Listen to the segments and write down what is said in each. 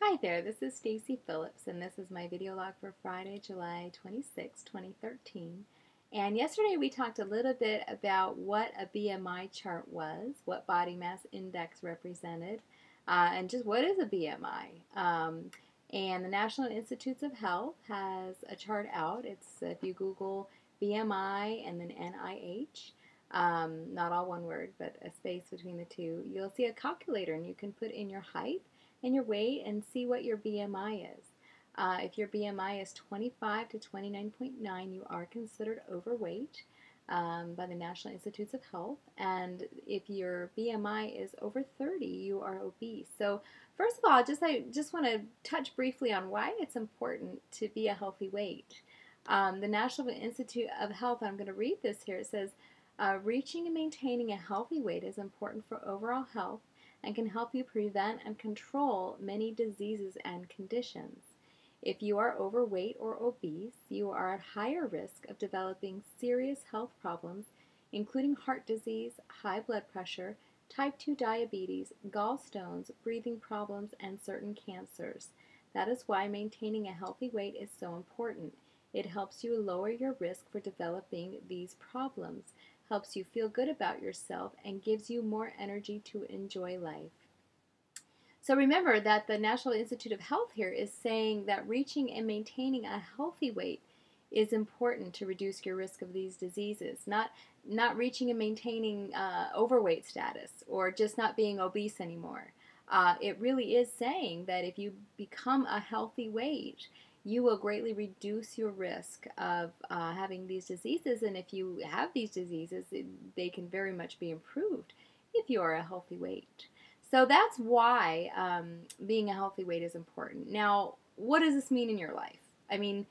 Hi there, this is Stacy Phillips, and this is my video log for Friday, July 26, 2013. And yesterday we talked a little bit about what a BMI chart was, what body mass index represented, and just what is a BMI. And the National Institutes of Health has a chart out. It's if you Google BMI and then NIH, not all one word, but a space between the two, you'll see a calculator, and you can put in your height and your weight and see what your BMI is. If your BMI is 25 to 29.9, you are considered overweight by the National Institutes of Health. And if your BMI is over 30, you are obese. So first of all, I just want to touch briefly on why it's important to be a healthy weight. The National Institute of Health, I'm going to read this here, it says, reaching and maintaining a healthy weight is important for overall health and can help you prevent and control many diseases and conditions. If you are overweight or obese, you are at higher risk of developing serious health problems, including heart disease, high blood pressure, type 2 diabetes, gallstones, breathing problems, and certain cancers. That is why maintaining a healthy weight is so important. It helps you lower your risk for developing these problems, helps you feel good about yourself, and gives you more energy to enjoy life. So remember that the National Institute of Health here is saying that reaching and maintaining a healthy weight is important to reduce your risk of these diseases, not reaching and maintaining overweight status or just not being obese anymore. It really is saying that if you become a healthy weight, you will greatly reduce your risk of having these diseases, and if you have these diseases, they can very much be improved if you are a healthy weight. So that's why being a healthy weight is important. Now, what does this mean in your life? I mean,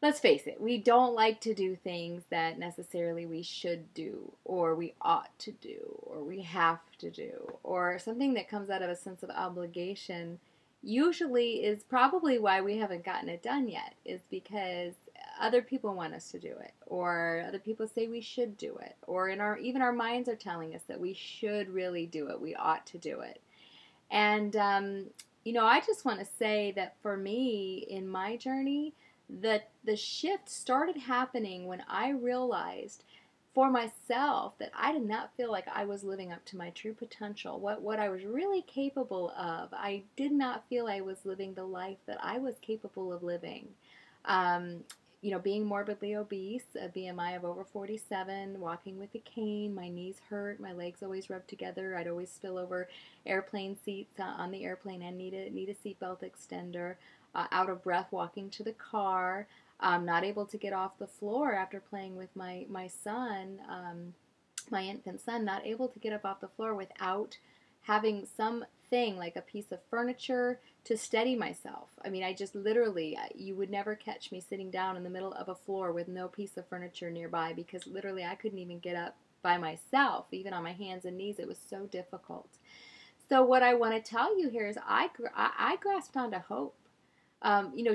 let's face it, we don't like to do things that necessarily we should do, or we ought to do, or we have to do, or something that comes out of a sense of obligation usually is probably why we haven't gotten it done yet, is because other people want us to do it, or other people say we should do it, or even our minds are telling us that we should really do it, we ought to do it. And I just want to say that for me in my journey, that the shift started happening when I realized for myself that I did not feel like I was living up to my true potential, what I was really capable of. I did not feel I was living the life that I was capable of living. Being morbidly obese, a BMI of over 47, walking with a cane, my knees hurt, my legs always rubbed together, I'd always spill over airplane seats on the airplane and need a seatbelt extender, out of breath walking to the car, not able to get off the floor after playing with my son, my infant son, not able to get up off the floor without having something like a piece of furniture to steady myself. I mean, I just literally, you would never catch me sitting down in the middle of a floor with no piece of furniture nearby, because literally I couldn't even get up by myself, even on my hands and knees. It was so difficult. So what I want to tell you here is I grasped onto hope.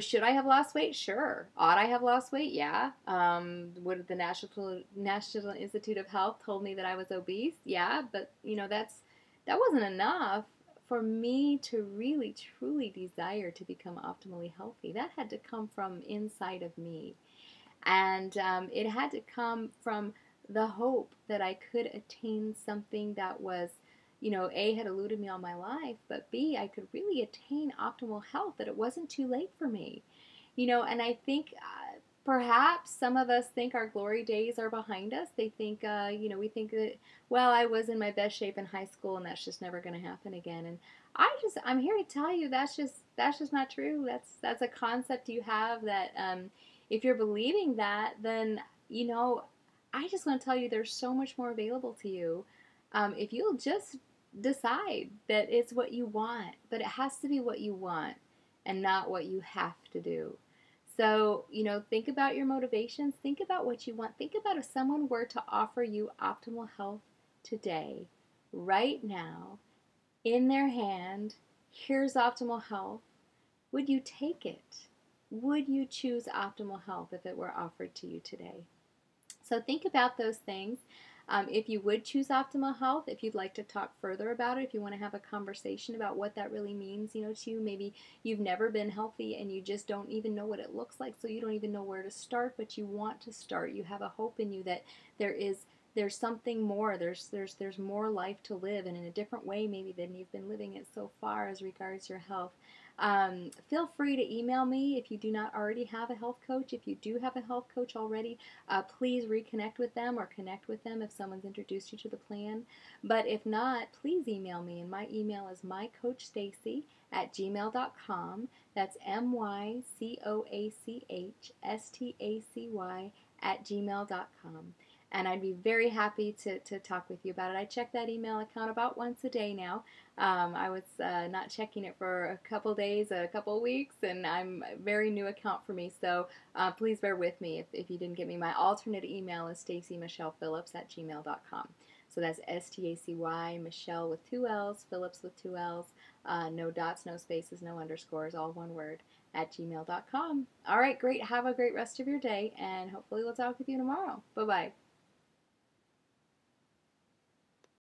Should I have lost weight? Sure. Ought I have lost weight? Yeah. Would the National Institute of Health told me that I was obese? Yeah, but that wasn't enough for me to really, truly desire to become optimally healthy. That had to come from inside of me. And it had to come from the hope that I could attain something that was, A, had eluded me all my life, but B, I could really attain optimal health, that it wasn't too late for me. And I think perhaps some of us think our glory days are behind us. They think, we think that, well, I was in my best shape in high school and that's just never going to happen again. And I'm here to tell you that's just not true. That's a concept you have that if you're believing that, then, I just want to tell you there's so much more available to you if you'll just decide that it's what you want, but it has to be what you want and not what you have to do. So, think about your motivations. Think about what you want. Think about if someone were to offer you optimal health today, right now, in their hand. Here's optimal health. Would you take it? Would you choose optimal health if it were offered to you today? So think about those things. If you would choose optimal health, if you'd like to talk further about it, if you want to have a conversation about what that really means, to you, maybe you've never been healthy and you just don't even know what it looks like, so you don't even know where to start, but you want to start. You have a hope in you that there's something more. There's more life to live, and in a different way maybe than you've been living it so far as regards your health. Feel free to email me if you do not already have a health coach. If you do have a health coach already, please reconnect with them or connect with them if someone's introduced you to the plan. But if not, please email me, and my email is mycoachstacy@gmail.com. That's mycoachstacy@gmail.com. And I'd be very happy to talk with you about it. I check that email account about once a day now. I was not checking it for a couple days, a couple weeks, and I'm a very new account for me, so please bear with me if you didn't get me. My alternate email is stacymichelephillips@gmail.com. So that's STACY, Michelle with 2 L's, Phillips with 2 L's, no dots, no spaces, no underscores, all one word, @gmail.com. All right, great. Have a great rest of your day, and hopefully we'll talk with you tomorrow. Bye-bye.